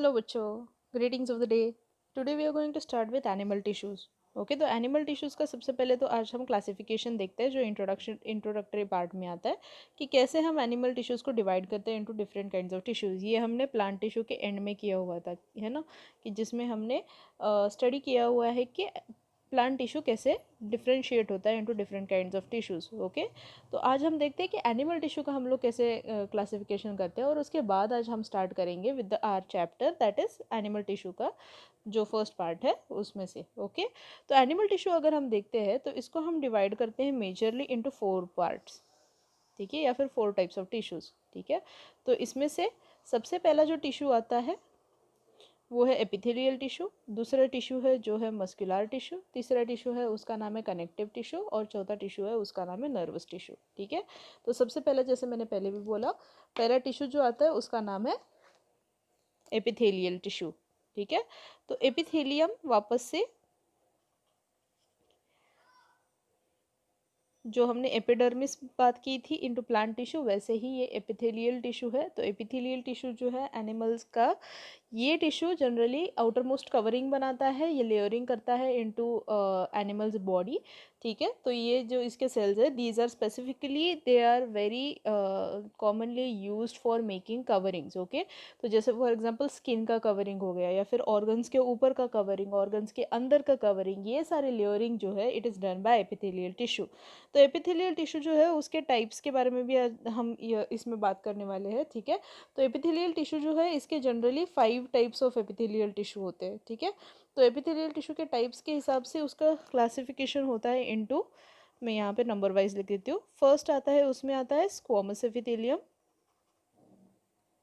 Hello बच्चों, greetings of the day. Today we are going to start with animal tissues. Okay, तो animal tissues का सबसे पहले तो आज हम क्लासिफिकेशन देखते हैं जो इंट्रोडक्टरी पार्ट में आता है कि कैसे हम एनिमल टिश्यूज़ को डिवाइड करते हैं into different kinds of tissues. ये हमने प्लांट टिश्यू के एंड में किया हुआ था, है ना, कि जिसमें हमने स्टडी किया हुआ है कि प्लांट टिश्यू कैसे डिफ्रेंशिएट होता है into different kinds of tissues. Okay, तो आज हम देखते हैं कि एनिमल टिश्यू का हम लोग कैसे क्लासिफिकेशन करते हैं, और उसके बाद आज हम स्टार्ट करेंगे with the our chapter that is animal tissue का जो फर्स्ट पार्ट है उसमें से। ओके, तो एनिमल टिश्यू अगर हम देखते हैं तो इसको हम डिवाइड करते हैं मेजरली इनटू 4 पार्ट्स, ठीक है, या फिर 4 टाइप्स ऑफ टिश्यूज़। ठीक है, तो इसमें से सबसे पहला जो टिश्यू आता है वो है एपिथेलियल टिश्यू, दूसरा टिश्यू है जो है मस्कुलर टिश्यू, तीसरा टिश्यू है उसका नाम है कनेक्टिव टिश्यू, और चौथा टिश्यू है उसका नाम है नर्वस टिश्यू। ठीक है, तो सबसे पहले जैसे मैंने पहले भी बोला, पहला टिश्यू जो आता है उसका नाम है एपिथेलियल टिश्यू। ठीक है, तो एपिथेलियम वापस से जो हमने एपिडर्मिस बात की थी इनटू प्लांट टिश्यू, वैसे ही ये एपिथेलियल टिश्यू है। तो एपिथेलियल टिश्यू जो है एनिमल्स का, ये tissue generally outer most covering बनाता है, ये लेयरिंग करता है इनटू एनिमल्स बॉडी। ठीक है, तो ये जो इसके सेल्स है these are specifically they are very commonly used for making coverings. Okay, तो जैसे फॉर एग्जांपल स्किन का कवरिंग हो गया, या फिर ऑर्गन्स के ऊपर का कवरिंग, ऑर्गन्स के अंदर का कवरिंग, ये सारे लेयरिंग जो है it is done bye epithelial tissue. तो एपिथेलियल टिश्यू जो है उसके टाइप्स के बारे में भी आज हम इसमें बात करने वाले हैं। ठीक है, तो एपिथेलियल टिश्यू जो है इसके generally 5 types of epithelial tissue होते हैं। ठीक है, तो एपिथेलियल टिश्यू के टाइप्स के हिसाब से उसका क्लासिफिकेशन होता है इनटू, मैं यहाँ पे नंबर वाइज लिख देती हूँ। फर्स्ट आता है, उसमें आता है स्क्वोमस एपिथेलियम।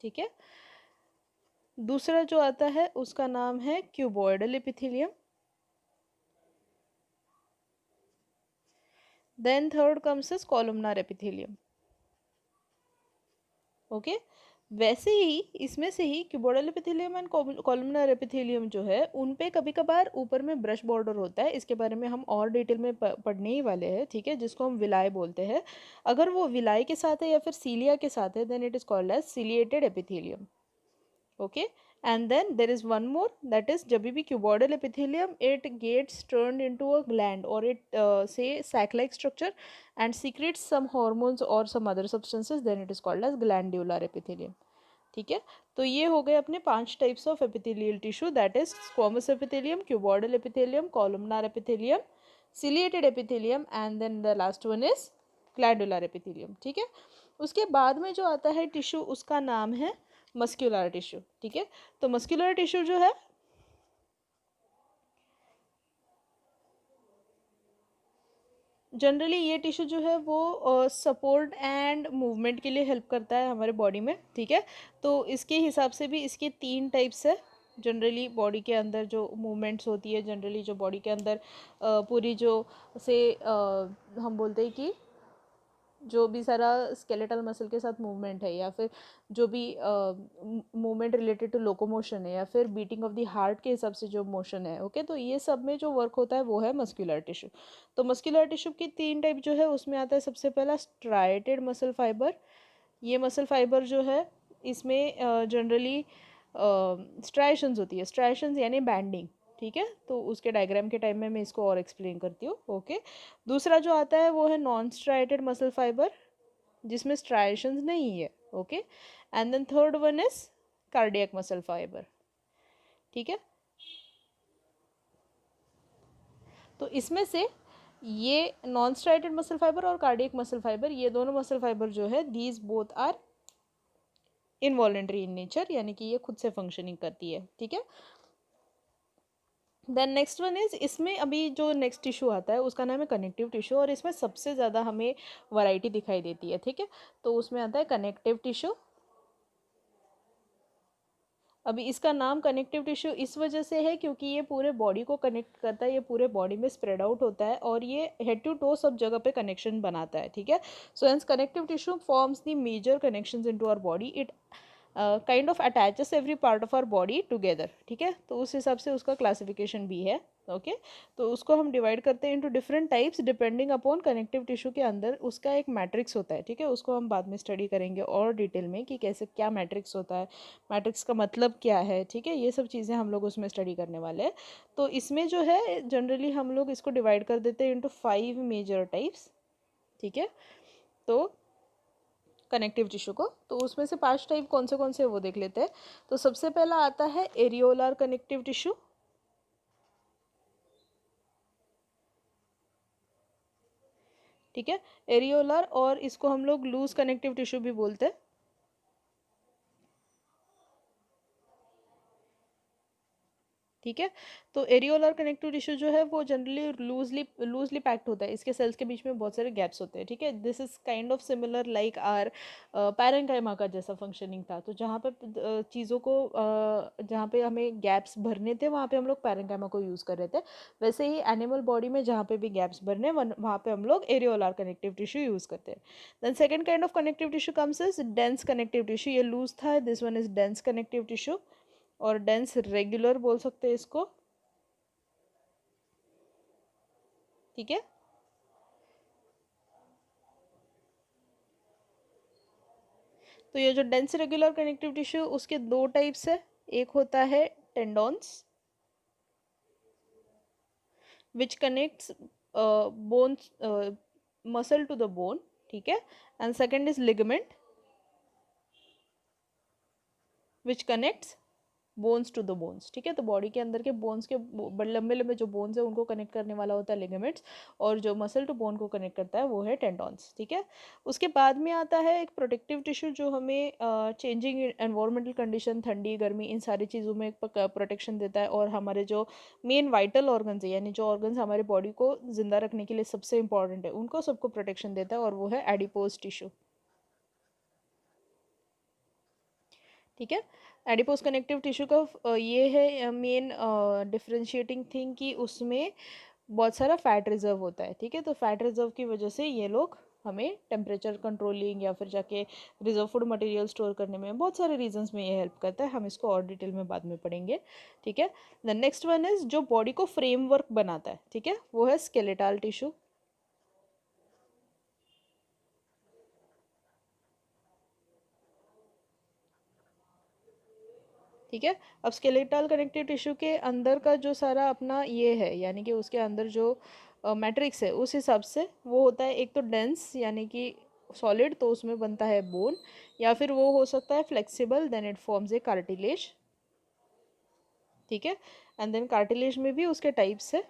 ठीक है, दूसरा जो आता है उसका नाम है cuboidal epithelium. Then third comes is columnar epithelium. Okay, वैसे ही इसमें से ही cuboidal epithelium and columnar epithelium जो है उन पे कभी कभार ऊपर में ब्रश बॉर्डर होता है। इसके बारे में हम और डिटेल में पढ़ने ही वाले हैं। ठीक है, जिसको हम विलाय बोलते हैं। अगर वो विलाय के साथ है या फिर सीलिया के साथ है then it is called as ciliated epithelium. okay, and then there is one more, that is जब भी cuboidal epithelium it gets turned into a gland, or it say sac like structure and secretes some hormones or some other substances, then it is called as glandular epithelium. ठीक है, तो ये हो गए अपने 5 types of epithelial tissue, that is squamous epithelium, cuboidal epithelium, columnar epithelium, ciliated epithelium, and then the last one is glandular epithelium. ठीक है, उसके बाद में जो आता है टिश्यू उसका नाम है मस्क्यूलर टिश्यू। ठीक है, तो मस्क्यूलर टिश्यू जो है जनरली ये टिश्यू जो है वो सपोर्ट एंड मूवमेंट के लिए हेल्प करता है हमारे बॉडी में। ठीक है, तो इसके हिसाब से भी इसके 3 टाइप्स है। जनरली बॉडी के अंदर जो मूवमेंट्स होती है, जनरली जो बॉडी के अंदर पूरी जो से हम बोलते हैं कि जो भी सारा स्केलेटल मसल के साथ मूवमेंट है, या फिर जो भी मूवमेंट रिलेटेड टू लोकोमोशन है, या फिर बीटिंग ऑफ द हार्ट के हिसाब से जो मोशन है। ओके, तो ये सब में जो वर्क होता है वो है मस्कुलर टिश्यू। तो मस्कुलर टिश्यू की 3 टाइप जो है उसमें आता है सबसे पहला स्ट्राइटेड मसल फाइबर। ये मसल फाइबर जो है इसमें जनरली स्ट्राइशंस होती है, स्ट्राइशंस यानी बैंडिंग। ठीक है, तो उसके डायग्राम के टाइम में मैं इसको और एक्सप्लेन करती हूँ। ओके, दूसरा जो आता है वो है नॉन स्ट्राइटेड मसल फाइबर जिसमें स्ट्राइशंस नहीं है। Okay, and then third one is cardiac muscle fibre. ठीक है, तो इसमें से ये नॉन स्ट्राइटेड मसल फाइबर और कार्डियक मसल फाइबर, ये दोनों मसल फाइबर जो है these both are involuntary in nature, यानी कि ये खुद से फंक्शनिंग करती है। ठीक है, देन नेक्स्ट वन इज, इसमें अभी जो नेक्स्ट टिश्यू आता है उसका नाम है कनेक्टिव टिश्यू, और इसमें सबसे ज़्यादा हमें वैरायटी दिखाई देती है। ठीक है, तो उसमें आता है कनेक्टिव टिश्यू। अभी इसका नाम कनेक्टिव टिश्यू इस वजह से है क्योंकि ये पूरे बॉडी को कनेक्ट करता है, ये पूरे बॉडी में स्प्रेड आउट होता है, और ये हेड टू टो सब जगह पे कनेक्शन बनाता है। ठीक है, so hence connective tissue forms the major connections into our body. It kind of attaches every part of our body together, ठीक है, तो उस हिसाब से उसका क्लासिफिकेशन भी है। ओके तो उसको हम डिवाइड करते हैं into different types depending upon connective tissue के अंदर उसका एक मैट्रिक्स होता है, ठीक है, उसको हम बाद में स्टडी करेंगे और डिटेल में कि कैसे क्या मैट्रिक्स होता है, मैट्रिक्स का मतलब क्या है, ठीक है, ये सब चीज़ें हम लोग उसमें स्टडी करने वाले हैं। तो इसमें जो है जनरली हम लोग इसको डिवाइड कर देते हैं इनटू 5 मेजर टाइप्स, ठीक है, तो कनेक्टिव टिश्यू को, तो उसमें से 5 टाइप कौन से वो देख लेते हैं। तो सबसे पहला आता है एरियोलार कनेक्टिव टिश्यू, ठीक है, एरियोलर, और इसको हम लोग लूज कनेक्टिव टिश्यू भी बोलते हैं, ठीक है। तो एरियोलर कनेक्टिव टिश्यू जो है वो जनरली लूजली पैक्ड होता है, इसके सेल्स के बीच में बहुत सारे गैप्स होते हैं, ठीक है, this is kind of similar like are parenchyma का जैसा फंक्शनिंग था। तो जहाँ पे चीज़ों को जहाँ पे हमें गैप्स भरने थे वहाँ पे हम लोग पैरेंकाइमा को यूज़ कर रहे थे, वैसे ही एनिमल बॉडी में जहाँ पे भी गैप्स भरने वहाँ पे हम लोग एरियोलर कनेक्टिव टिश्यू यूज़ करते हैं। Then second kind of connective tissue comes is dense connective tissue, ये लूज था, this one is dense connective tissue, और डेंस रेगुलर बोल सकते हैं इसको, ठीक है। तो ये जो डेंस रेगुलर कनेक्टिव टिश्यू उसके दो टाइप्स है, एक होता है tendons which connects bones muscle to the bone, ठीक है, and second is ligament which connects bones to the bones, ठीक है, तो बॉडी के अंदर के बोन्स के बड़े लंबे लंबे जो बोन्स है उनको कनेक्ट करने वाला होता है लिगामेंट्स, और जो मसल टू बोन को कनेक्ट करता है वो है टेंडॉन्स, ठीक है। उसके बाद में आता है एक प्रोटेक्टिव टिश्यू जो हमें चेंजिंग एनवायरमेंटल कंडीशन, ठंडी गर्मी, इन सारी चीज़ों में प्रोटेक्शन देता है, और हमारे जो मेन वाइटल ऑर्गन्स है यानी जो ऑर्गन्स हमारे बॉडी को जिंदा रखने के लिए सबसे इंपॉर्टेंट है उनको सबको प्रोटेक्शन देता है, और वो है एडिपोज टिश्यू, ठीक है। एडिपोज कनेक्टिव टिश्यू का ये है मेन डिफरेंशिएटिंग थिंग कि उसमें बहुत सारा फैट रिजर्व होता है, ठीक है, तो फैट रिजर्व की वजह से ये लोग हमें टेम्परेचर कंट्रोलिंग या फिर जाके रिजर्व फूड मटेरियल स्टोर करने में बहुत सारे रीजंस में ये हेल्प करता है, हम इसको और डिटेल में बाद में पढ़ेंगे, ठीक है। द नेक्स्ट वन इज जो बॉडी को फ्रेमवर्क बनाता है, ठीक है, वो है स्केलेटल टिश्यू, ठीक है। अब स्केलेटल कनेक्टिव टिश्यू के अंदर का जो सारा अपना ये है यानी कि उसके अंदर जो मैट्रिक्स है उस हिसाब से वो होता है, एक तो डेंस यानी कि सॉलिड, तो उसमें बनता है बोन, या फिर वो हो सकता है flexible, then it forms a cartilage, ठीक है। एंड देन कार्टिलेज में भी उसके टाइप्स है,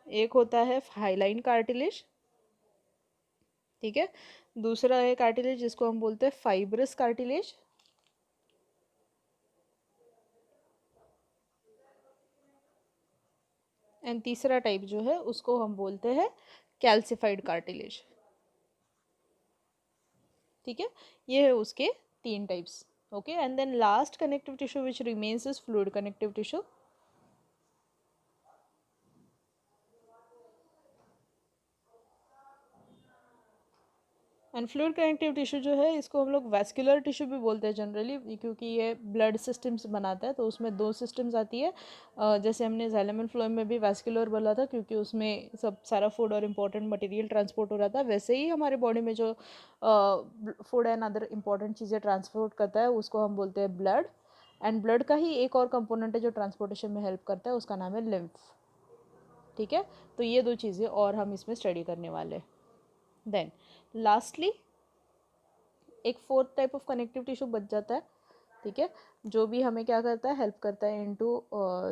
एक होता है हाइलाइन कार्टिलेज, ठीक है, दूसरा है कार्टिलेज जिसको हम बोलते हैं फाइब्रस कार्टिलेज, एंड तीसरा टाइप जो है उसको हम बोलते हैं कैल्सिफाइड कार्टिलेज, ठीक है, ये है उसके तीन types. Okay and then last connective tissue which remains is fluid connective tissue, and fluid connective tissue जो है इसको हम लोग वैस्कुलर टिश्यू भी बोलते हैं जनरली, क्योंकि ये ब्लड सिस्टम्स बनाता है, तो उसमें दो सिस्टम्स आती है, जैसे हमने जाइलम एंड फ्लोएम में भी वैस्कुलर बोला था क्योंकि उसमें सब सारा फूड और इम्पोर्टेंट मटेरियल ट्रांसपोर्ट हो रहा था, वैसे ही हमारे बॉडी में जो फूड एंड अदर इम्पोर्टेंट चीज़ें ट्रांसपोर्ट करता है उसको हम बोलते हैं ब्लड, एंड ब्लड का ही एक और कंपोनेंट है जो ट्रांसपोर्टेशन में हेल्प करता है, उसका नाम है लिम्फ, ठीक है। तो ये दो चीज़ें और हम इसमें स्टडी करने वाले हैं। देन लास्टली एक fourth type of connective tissue बच जाता है, ठीक है, जो भी हमें क्या करता है हेल्प करता है इनटू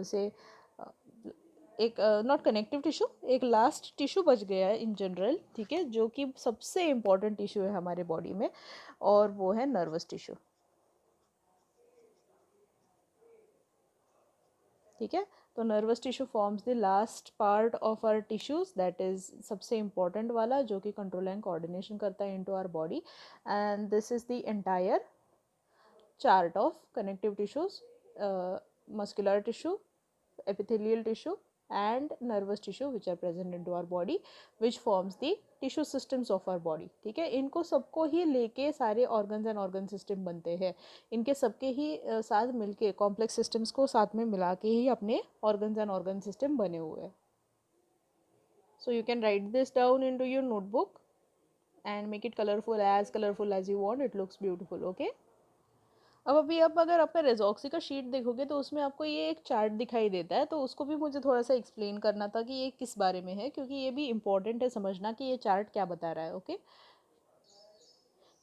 से एक नॉट कनेक्टिव टिश्यू, एक लास्ट टिश्यू बच गया है इन जनरल, ठीक है, जो कि सबसे इम्पॉर्टेंट टिश्यू है हमारे बॉडी में, और वो है नर्वस टिश्यू, ठीक है। तो nervous tissue forms the last part of our tissues, that is सबसे इम्पॉर्टेंट वाला जो कि कंट्रोल एंड कोऑर्डिनेशन करता है into our body, and this is the entire chart of connective tissues, muscular tissue, epithelial tissue, and nervous tissue which are present into our body which forms the tissue systems of our body. ठीक है, इनको सबको ही लेके सारे organs and organ system बनते हैं, इनके सबके ही साथ मिलके complex systems को साथ में मिला के ही अपने organs and organ system बने हुए हैं. So you can write this down into your notebook and make it colorful as you want. It looks beautiful. Okay. अब अगर आपका रेजॉक्सी का शीट देखोगे तो उसमें आपको ये एक चार्ट दिखाई देता है, तो उसको भी मुझे थोड़ा सा एक्सप्लेन करना था कि ये किस बारे में है, क्योंकि ये भी इम्पोर्टेंट है समझना कि ये चार्ट क्या बता रहा है. ओके,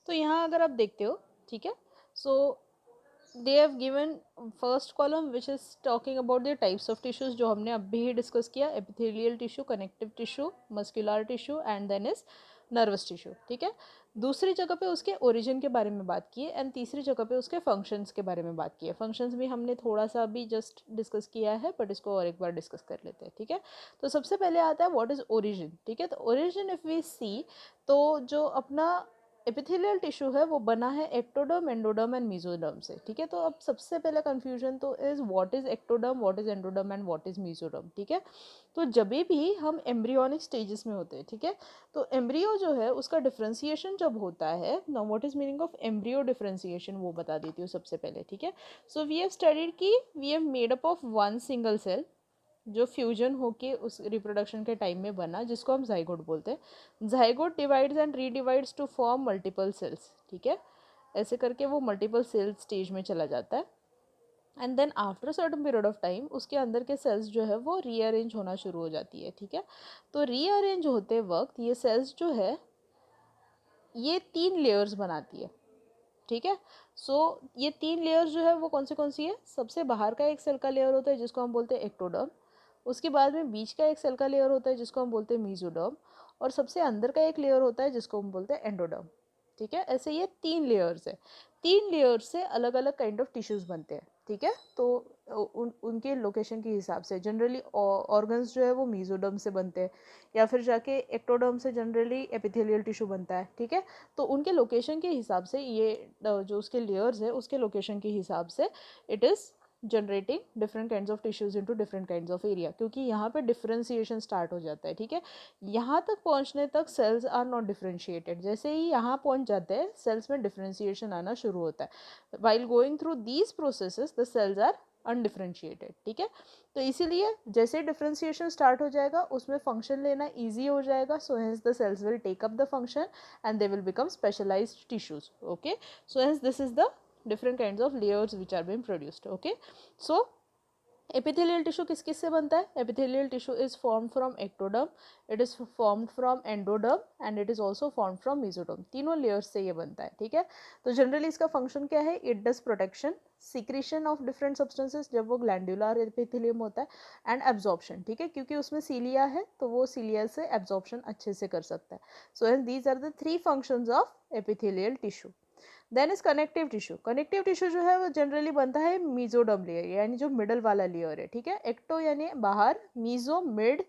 तो यहाँ अगर आप देखते हो, ठीक है, so they have given first column which is talking about the types of tissues जो हमने अभी ही डिस्कस किया, epithelial tissue, connective tissue, muscular tissue and then is nervous tissue. ठीक है, दूसरी जगह पे उसके ओरिजिन के बारे में बात की है एंड तीसरी जगह पे उसके फंक्शंस के बारे में बात की है. फंक्शंस भी हमने थोड़ा सा अभी जस्ट डिस्कस किया है, बट इसको और एक बार डिस्कस कर लेते हैं. ठीक है, तो सबसे पहले आता है व्हाट इज़ ओरिजिन. ठीक है, तो ओरिजिन इफ़ वी सी, तो जो अपना एपिथेलियल टिश्यू है वो बना है एक्टोडर्म, एंडोडर्म एंड मेसोडर्म से. ठीक है, तो अब सबसे पहले कंफ्यूजन तो is what is ectoderm, what is endoderm and what is mesoderm. ठीक है, तो जब भी हम एम्ब्रियोनिक स्टेजेस में होते हैं, ठीक है, तो एम्ब्रियो जो है उसका डिफ्रेंसिएशन जब होता है, now what is meaning of embryo differentiation वो बता देती हूँ सबसे पहले. ठीक है, सो वी हैव स्टडीड कि we have made up of one single cell जो फ्यूजन होके उस रिप्रोडक्शन के टाइम में बना, जिसको हम जाइगोट बोलते हैं. Zygote divides and redivides to form multiple cells. ठीक है, ऐसे करके वो मल्टीपल सेल स्टेज में चला जाता है and then after certain period of time उसके अंदर के सेल्स जो है वो रीअरेंज होना शुरू हो जाती है. ठीक है, तो रीअरेंज होते वक्त ये सेल्स जो है ये 3 लेयर्स बनाती है. ठीक है, सो ये 3 लेयर्स जो है वो कौन सी है, सबसे बाहर का एक सेल का लेयर होता है जिसको हम बोलते हैं एक्टोडर्म, उसके बाद में बीच का एक सेल का लेयर होता है जिसको हम बोलते हैं मेसोडर्म, और सबसे अंदर का एक लेयर होता है जिसको हम बोलते हैं एंडोडर्म. ठीक है, ऐसे ये 3 लेयर्स है. 3 लेयर्स से अलग अलग काइंड ऑफ टिश्यूज़ बनते हैं. ठीक है, तो उनके लोकेशन के हिसाब से जनरली ऑर्गन्स जो है वो मेसोडर्म से बनते हैं, या फिर जाके एक्टोडर्म से जनरली एपिथेलियल टिश्यू बनता है. ठीक है, तो उनके लोकेशन के हिसाब से ये जो उसके लेयर्स है उसके लोकेशन के हिसाब से it is generating different kinds of tissues into different kinds of area, क्योंकि यहाँ पे डिफरेंशिएशन स्टार्ट हो जाता है. ठीक है, यहाँ तक पहुँचने तक सेल्स आर नॉट डिफरेंशिएटेड, जैसे ही यहाँ पहुँच जाते हैं सेल्स में डिफरेंशिएशन आना शुरू होता है. While going through these processes the cells are undifferentiated. ठीक है, तो इसीलिए जैसे डिफरेंशिएशन स्टार्ट हो जाएगा उसमें फंक्शन लेना ईजी हो जाएगा. So hence the cells will take up the function and they will become specialised tissues. Okay, so hence this is the different kinds of layers which are being produced. Okay, so epithelial tissue किस किस से बनता है, epithelial tissue is formed from ectoderm, it is formed from endoderm and it is also formed from mesoderm. तीनों layers से ये बनता है. ठीक है, तो जनरली इसका फंक्शन क्या है, it does protection, secretion of different substances जब वो glandular epithelium होता है, and absorption. ठीक है, क्योंकि उसमें cilia है तो वो cilia से absorption अच्छे से कर सकता है. So hence these are the 3 functions of epithelial tissue. Then is connective tissue. Connective tissue जो है वो जनरली बनता है मीजोडर्म लेयर, यानी जो मिडल वाला लेयर है. ठीक है, एक्टो यानी बाहर, मीजो मिड,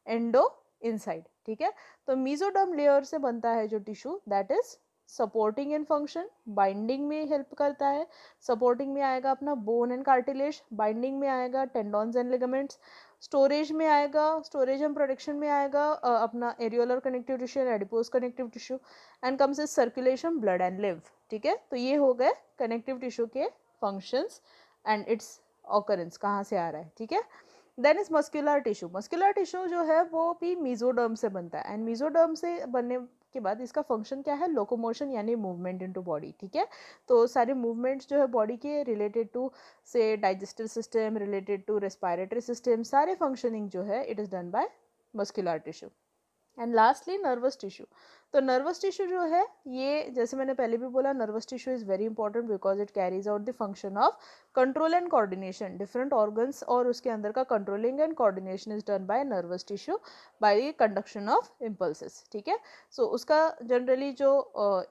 एंडो इनसाइड. ठीक है, तो मीजोडर्म लेयर से बनता है जो tissue that is supporting in function, binding में हेल्प करता है. सपोर्टिंग में आएगा अपना बोन एंड कार्टिलेज, बाइंडिंग में आएगा टेंडॉन्स एंड लिगामेंट्स, स्टोरेज में आएगा, स्टोरेज एंड प्रोटेक्शन में आएगा अपना areolar connective tissue and adipose connective tissue, and comes is circulation, blood and live. ठीक है, तो ये हो गए कनेक्टिव टिश्यू के फंक्शंस एंड इट्स ऑकरेंस कहाँ से आ रहा है. ठीक है, then is muscular tissue. Muscular tissue जो है वो भी मीजोडर्म से बनता है एंड मीजोडर्म से बनने के बाद इसका फंक्शन क्या है, लोकोमोशन यानी मूवमेंट इनटू बॉडी. ठीक है, तो सारे मूवमेंट्स जो है बॉडी के रिलेटेड टू से digestive system, related to respiratory system, सारे फंक्शनिंग जो है it is done by muscular tissue. And lastly nervous tissue. तो नर्वस टिश्यू जो है ये जैसे मैंने पहले भी बोला, nervous tissue is very important because it carries out the function of control and coordination. Different organs और उसके अंदर का controlling and coordination is done by nervous tissue by conduction of impulses. ठीक है, सो उसका जनरली जो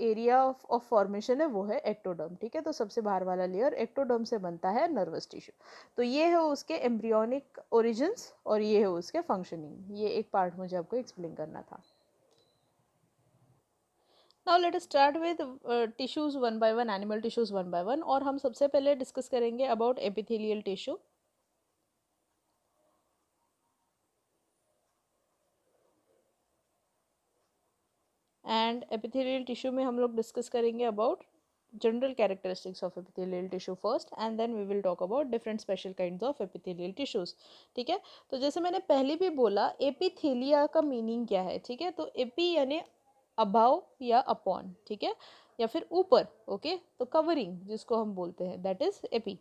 एरिया ऑफ फॉर्मेशन है वो है एक्टोडर्म. ठीक है, तो सबसे बाहर वाला लेयर एक्टोडर्म से बनता है नर्वस टिश्यू. तो ये है उसके एम्ब्रियोनिक ओरिजिन्स और ये है उसके फंक्शनिंग. ये एक पार्ट मुझे आपको एक्सप्लेन करना था. Now let us start with tissues one by one, animal tissues one by one. और हम सबसे पहले डिस्कस करेंगे about epithelial tissue. And epithelial tissue में हम लोग डिस्कस करेंगे about general characteristics of epithelial tissue first and then we will talk about different special kinds of epithelial tissues. ठीक है, तो जैसे मैंने पहले भी बोला एपिथेलिया का मीनिंग क्या है। ठीक है, तो एपी यानी अबाव या अपॉन, ठीक है, या फिर ऊपर। ओके, तो कवरिंग जिसको हम बोलते हैं that is AP.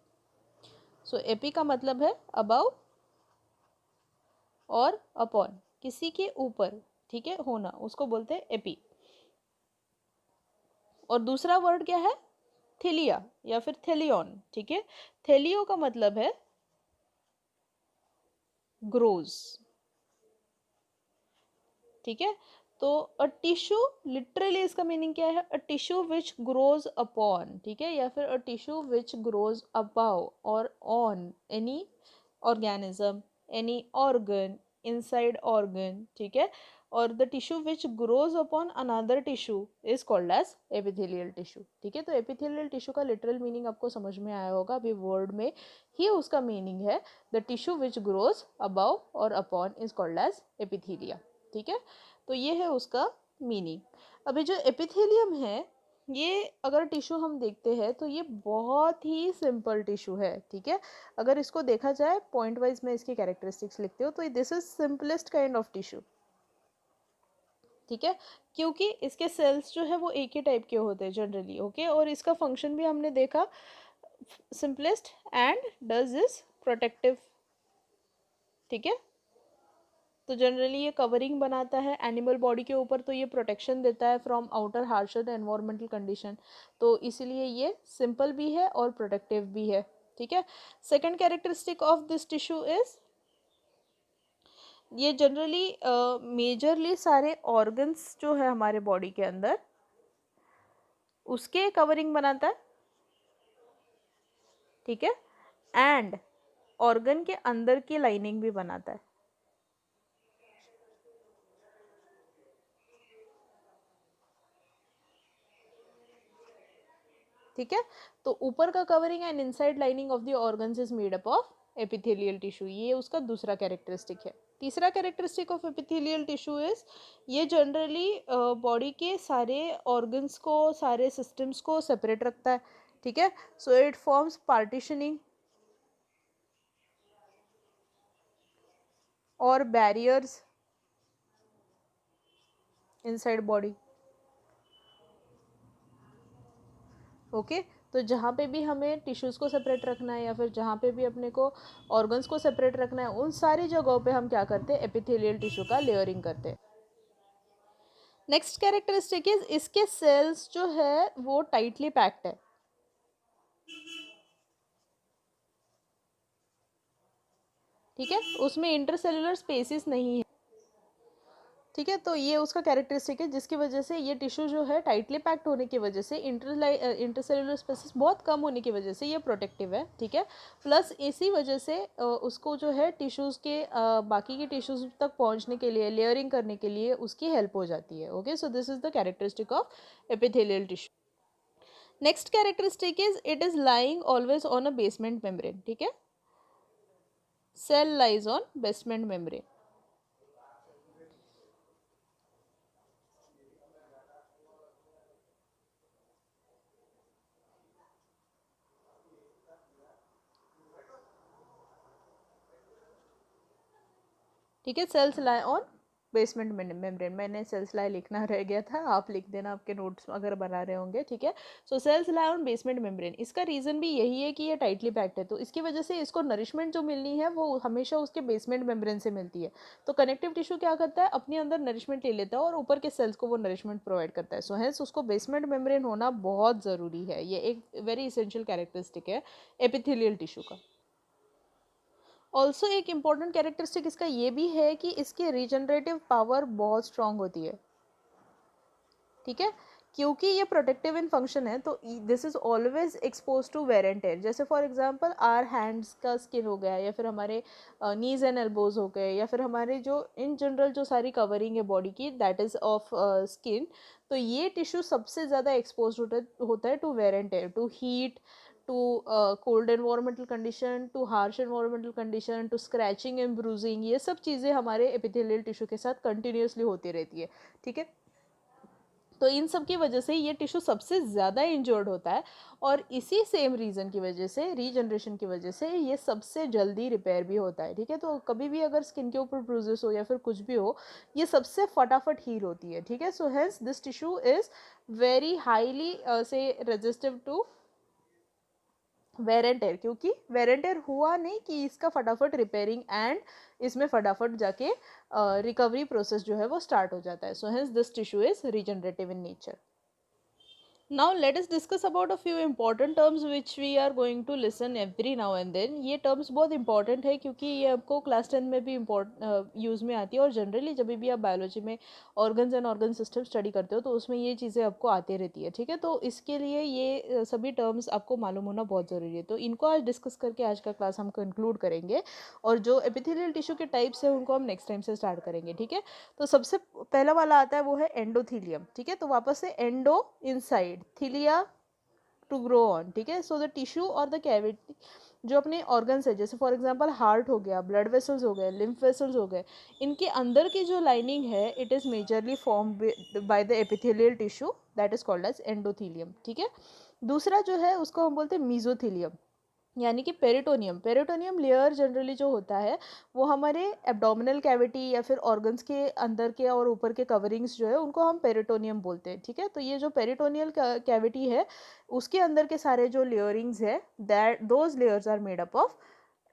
So AP का मतलब है अबाव और अपॉन, किसी के ऊपर, ठीक है, होना, उसको बोलते हैं एपी। और दूसरा वर्ड क्या है, थेलिया या फिर थेलियन। ठीक है, थेलियो का मतलब है ग्रोज। ठीक है, तो अ टिश्यू लिटरली इसका मीनिंग क्या है, a tissue which grows upon, ठीक है, या फिर a tissue which grows above और on any organism, any organ, inside organ. ठीक है, और the tissue which grows upon another tissue is called as epithelial tissue. ठीक है, तो एपिथेलियल टिश्यू का लिटरल मीनिंग आपको समझ में आया होगा, अभी वर्ड में ही उसका मीनिंग है the tissue which grows above और upon is called as epithelia. ठीक है, तो ये है उसका मीनिंग। अभी जो एपिथेलियम है, ये अगर टिश्यू हम देखते हैं तो ये बहुत ही सिंपल टिश्यू है। ठीक है, अगर इसको देखा जाए पॉइंट वाइज में इसकी कैरेक्टरिस्टिक्स लिखते हो तो this is simplest kind of tissue. ठीक है, क्योंकि इसके सेल्स जो है वो एक ही टाइप के होते हैं जनरली। ओके, और इसका फंक्शन भी हमने देखा, simplest and does is protective. ठीक है, तो जनरली ये कवरिंग बनाता है एनिमल बॉडी के ऊपर, तो ये प्रोटेक्शन देता है from outer harsher environmental condition, तो इसीलिए ये सिंपल भी है और प्रोटेक्टिव भी है। ठीक है, second characteristic of this tissue is ये जनरली मेजरली सारे ऑर्गन्स जो है हमारे बॉडी के अंदर उसके कवरिंग बनाता है। ठीक है, एंड ऑर्गन के अंदर की लाइनिंग भी बनाता है। ठीक है, तो ऊपर का covering and inside lining of the organs is made up of epithelial tissue, ये उसका दूसरा कैरेक्टरिस्टिक है। तीसरा characteristic of epithelial tissue is ये जनरली बॉडी के सारे ऑर्गन्स को, सारे सिस्टम्स को सेपरेट रखता है। ठीक है, सो इट फॉर्म्स पार्टीशनिंग और बैरियर्स इनसाइड बॉडी। ओके, तो जहाँ पे भी हमें टिश्यूज़ को सेपरेट रखना है या फिर जहाँ पे भी अपने को ऑर्गन्स को सेपरेट रखना है, उन सारी जगहों पे हम क्या करते हैं, एपिथेलियल टिश्यू का लेयरिंग करते हैं। नेक्स्ट कैरेक्टरिस्टिक इज इसके सेल्स जो है वो टाइटली पैक्ड है। ठीक है, उसमें इंटरसेलुलर स्पेसिस नहीं है। ठीक है, तो ये उसका कैरेक्टरिस्टिक है जिसकी वजह से ये टिश्यू जो है टाइटली पैक्ड होने की वजह से, इंटरसेलुलर स्पेसिस बहुत कम होने की वजह से ये प्रोटेक्टिव है। ठीक है, प्लस इसी वजह से उसको जो है टिश्यूज़ के बाकी के टिश्यूज़ तक पहुंचने के लिए, लेयरिंग करने के लिए उसकी हेल्प हो जाती है। Okay, so this is the characteristic of epithelial tissue. Next characteristic is it is lying always on a basement membrane. ठीक है, cell lies on basement membrane. ठीक है, cells lie on basement membrane, मैंने cells lie लिखना रह गया था, आप लिख देना आपके नोट्स अगर बना रहे होंगे। ठीक है, so cells lie on basement membrane, इसका रीज़न भी यही है कि ये टाइटली पैक्ड है, तो इसकी वजह से इसको नरिशमेंट जो मिलनी है वो हमेशा उसके बेसमेंट मेम्ब्रेन से मिलती है। तो कनेक्टिव टिश्यू क्या करता है, अपने अंदर नरिशमेंट ले लेता है और ऊपर के सेल्स को वो नरिशमेंट प्रोवाइड करता है। सो हेंस उसको बेसमेंट मेम्ब्रेन होना बहुत ज़रूरी है, ये एक वेरी इसेंशियल कैरेक्टरिस्टिक है एपिथेलियल टिश्यू का। ऑल्सो एक इम्पॉर्टेंट कैरेक्टरिस्टिक इसका ये भी है कि इसकी रीजनरेटिव पावर बहुत स्ट्रांग होती है। ठीक है, क्योंकि ये प्रोटेक्टिव इन फंक्शन है, तो this is always expose to wear and tear. जैसे फॉर एग्जांपल आर हैंड्स का स्किन हो गया, या फिर हमारे नीज एंड एल्बोज हो गए, या फिर हमारे जो इन जनरल जो सारी कवरिंग है बॉडी की दैट इज ऑफ स्किन, तो ये टिश्यू सबसे ज़्यादा एक्सपोज होता है to wear and tear, to heat, to cold environmental condition, to harsh environmental condition, to scratching and bruising, ये सब चीज़ें हमारे एपिथेलियल टिश्यू के साथ कंटिन्यूसली होती रहती है। ठीक है, तो इन सब की वजह से ये टिश्यू सबसे ज़्यादा इंजर्ड होता है और इसी सेम रीज़न की वजह से, रीजनरेशन की वजह से ये सबसे जल्दी रिपेयर भी होता है, ठीक है। तो कभी भी अगर स्किन के ऊपर ब्रूजेस हो या फिर कुछ भी हो, ये सबसे फटाफट हील होती है, ठीक है। So hence this tissue is very highly से resistive to wear and tear, क्योंकि वेर एंड टेयर हुआ नहीं कि इसका फटाफट रिपेयरिंग एंड इसमें फटाफट जाके रिकवरी प्रोसेस जो है वो स्टार्ट हो जाता है। So hence this tissue is regenerative in nature. Now let us discuss about a few important terms which we are going to listen every now and then. ये terms बहुत important है क्योंकि ये आपको क्लास 10 में भी यूज़ में आती है और जनरली जब भी आप बायोलॉजी में organs and organ system study करते हो तो उसमें ये चीज़ें आपको आती रहती है, ठीक है। तो इसके लिए ये सभी टर्म्स आपको मालूम होना बहुत ज़रूरी है। तो इनको आज डिस्कस करके आज का क्लास हम कंक्लूड करेंगे और जो एपिथेलियल टिश्यू के टाइप्स हैं उनको हम नेक्स्ट टाइम से स्टार्ट करेंगे, ठीक है। तो सबसे पहला वाला आता है वो है एंडोथीलियम, ठीक है। तो वापस से endo inside, thelia to grow on, ठीक है। सो द टिश्यू और द कैविटी जो अपने ऑर्गन्स है, जैसे फॉर एग्जांपल हार्ट हो गया, ब्लड वेसल्स हो गए, लिम्फ वेसल्स हो गए, इनके अंदर की जो लाइनिंग है it is majorly form by the epithelial tissue that is called as endothelium, ठीक है। दूसरा जो है उसको हम बोलते हैं मीजोथीलियम, यानी कि पेरिटोनियम। पेरिटोनियम लेयर जनरली जो होता है वो हमारे एब्डोमिनल कैविटी या फिर ऑर्गन्स के अंदर के और ऊपर के कवरिंग्स जो है उनको हम पेरिटोनियम बोलते हैं, ठीक है। तो ये जो पेरिटोनियल कैविटी है उसके अंदर के सारे जो लेयरिंग्स है that those layers are made up of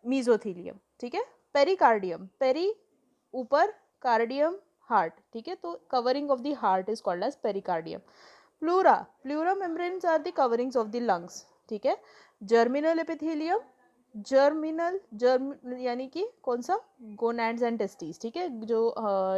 mesothelium, ठीक है। पेरिकार्डियम, पेरी ऊपर, कार्डियम हार्ट, ठीक है। तो covering of the heart is called as pericardium. Pleura, pleura membranes are the coverings of the lungs, ठीक है। जर्मिनल एपिथेलियम, जर्मिनल जर्म यानी कि कौन सा, गोनैड्स एंड टेस्टिस, ठीक है। जो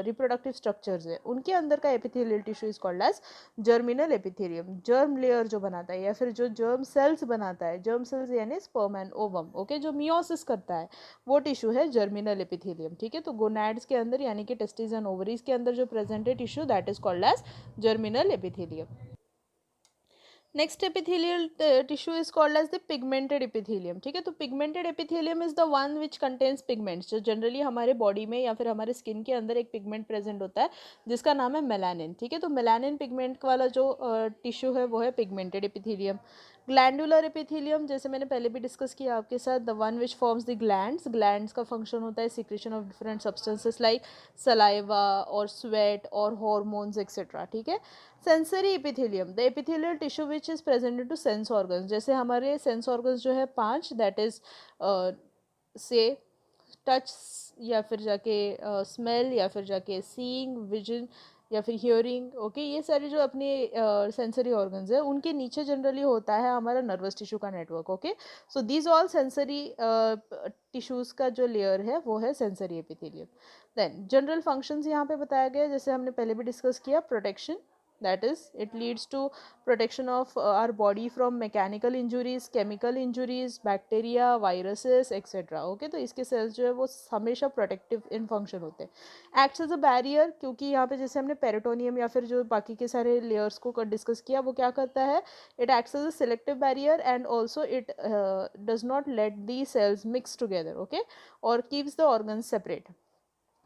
रिप्रोडक्टिव स्ट्रक्चर्स है उनके अंदर का epithelial tissue is called as germinal epithelium. Germ layer जो बनाता है या फिर जो जर्म सेल्स बनाता है, जर्म सेल्स यानी स्पर्म एंड ओवम, ओके, जो मियोसिस करता है वो टिश्यू है जर्मिनल एपिथेलियम, ठीक है। तो गोनैड्स के अंदर यानी कि टेस्टिस एंड ओवरीज के अंदर जो प्रेजेंट है tissue that is called as germinal epithelium. Next epithelial tissue is called as the pigmented epithelium, ठीक है। तो pigmented epithelium is the one which contains pigments, जो जनरली हमारे बॉडी में या फिर हमारे स्किन के अंदर एक पिगमेंट प्रेजेंट होता है जिसका नाम है मेलानिन, ठीक है। तो मेलानिन पिगमेंट वाला जो टिश्यू है वो है पिगमेंटेड एपिथेलियम। ग्लैंडुलर एपिथेलियम, जैसे मैंने पहले भी डिस्कस किया आपके साथ, the one which forms the glands. Glands का फंक्शन होता है secretion of different substances like saliva और स्वेट और हॉर्मोन्स एक्सेट्रा, ठीक है। Sensory epithelium, the epithelial tissue which is present into sense organs, जैसे हमारे सेंस ऑर्गन्स जो है 5 दैट इज से टच या फिर जाके स्मेल या फिर जाके सीइंग, विजन या फिर हियरिंग, ओके। ये सारे जो अपने सेंसरी ऑर्गन्स है उनके नीचे जनरली होता है हमारा नर्वस टिश्यू का network, okay. So these all sensory tissues का जो लेयर है वो है sensory epithelium. Then general functions यहाँ पे बताया गया जैसे हमने पहले भी डिस्कस किया, protection, that is it leads to protection of our body from mechanical injuries, chemical injuries, bacteria, viruses etc, okay। तो इसके सेल्स जो है वो हमेशा प्रोटेक्टिव इन फंक्शन होते हैं। एक्ट्स एज अ बैरियर, क्योंकि यहाँ पे जैसे हमने पेरिटोनियम या फिर जो बाकी के सारे लेयर्स को डिस्कस किया वो क्या करता है, it acts as a selective barrier and also it does not let the cells mix together, okay, और keeps the organs separate.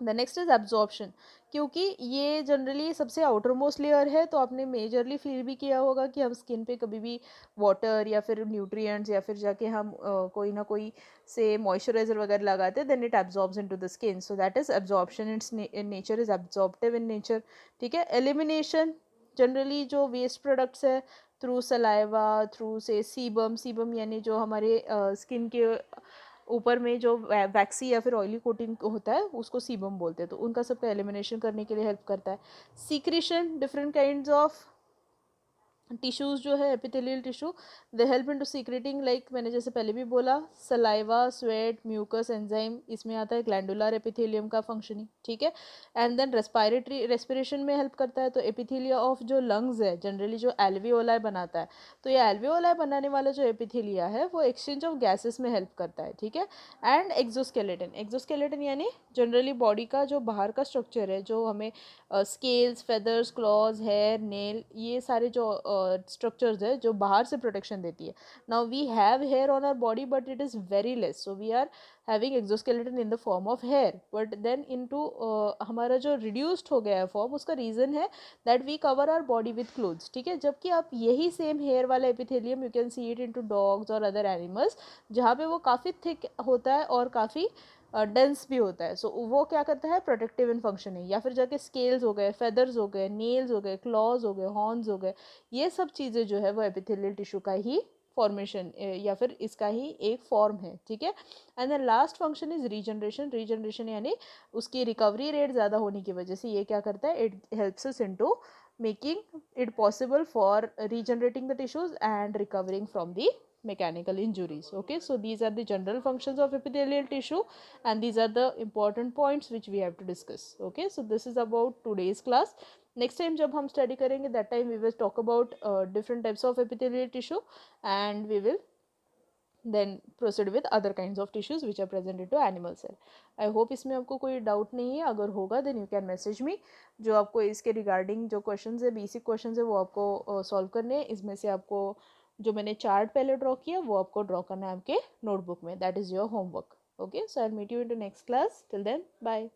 The next is absorption, क्योंकि ये जनरली सबसे आउटर मोस्ट लेयर है तो आपने मेजरली फील भी किया होगा कि हम स्किन पे कभी भी वाटर या फिर न्यूट्रिएंट्स या फिर जाके हम कोई ना कोई से मॉइस्चराइजर वगैरह लगाते हैं, then it absorbs into the skin, so that is absorption in nature is absorptive in nature, ठीक है। एलिमिनेशन, जनरली जो वेस्ट प्रोडक्ट्स है थ्रू सलाइवा, थ्रू से सीबम, सीबम यानी जो हमारे स्किन के ऊपर में जो वैक्सी या फिर ऑयली कोटिंग होता है उसको सीबम बोलते हैं, तो उनका सबका एलिमिनेशन करने के लिए हेल्प करता है। Secretion, different kinds of tissues जो है epithelial tissue they help in to secreting, like मैंने जैसे पहले भी बोला, सलाइवा, स्वेट, म्यूकस, एंजाइम, इसमें आता है ग्लैंडुलर एपिथेलियम का फंक्शनिंग, ठीक है। एंड देन रेस्पिरेशन में हेल्प करता है। तो एपिथेलिया ऑफ जो लंग्स है जनरली जो एल्वियोलाई बनाता है, तो ये एल्वियोलाई बनाने वाला जो एपिथेलिया है वो एक्सचेंज ऑफ गैसेस में हेल्प करता है, ठीक है। एंड एक्सोस्केलेटन, एक्सोस्केलेटन यानी जनरली बॉडी का जो बाहर का स्ट्रक्चर है जो हमें scales, feathers, claws, hair, nail, ये सारे जो स्ट्रक्चर्स है जो बाहर से प्रोटेक्शन देती है. Now we have hair on our body but it is very less, so we are having exoskeleton in the form of hair, but then into हमारा जो रिड्यूस्ड हो गया है फॉर्म, उसका रीज़न है that we cover our body with clothes. ठीक है, जबकि आप यही सेम हेयर वाला epithelium you can see it into dogs और अदर एनिमल्स, जहाँ पे वो काफ़ी थिक होता है और काफ़ी डेंस भी होता है. सो वो क्या करता है, प्रोटेक्टिव इन फंक्शनिंग. या फिर जाके स्केल्स हो गए, फेदर्स हो गए, नेल्स हो गए, क्लॉज हो गए, हॉर्न्स हो गए, ये सब चीज़ें जो है वो एपिथेलियल टिश्यू का ही फॉर्मेशन या फिर इसका ही एक फॉर्म है. ठीक है, and the last function is regeneration. Regeneration यानी उसकी रिकवरी रेट ज़्यादा होने की वजह से ये क्या करता है, it helps us into making it possible for regenerating the tissues and recovering from the mechanical injuries. Okay, so these are the general functions of epithelial tissue and these are the important points which we have to discuss. Okay, so this is about today's class. Next time जब हम study करेंगे, that time we will talk about different types of epithelial tissue and we will then proceed with other kinds of tissues which are present into animal cell. I hope इसमें आपको कोई doubt नहीं है. अगर होगा then you can message me. जो आपको इसके रिगार्डिंग जो क्वेश्चंस है, बेसिक क्वेश्चंस है, वो आपको सॉल्व करने हैं. इसमें से आपको जो मैंने चार्ट पहले ड्रॉ किया वो आपको ड्रॉ करना है आपके नोटबुक में. That is your homework. Okay, so I will meet you in the next class. Till then, bye.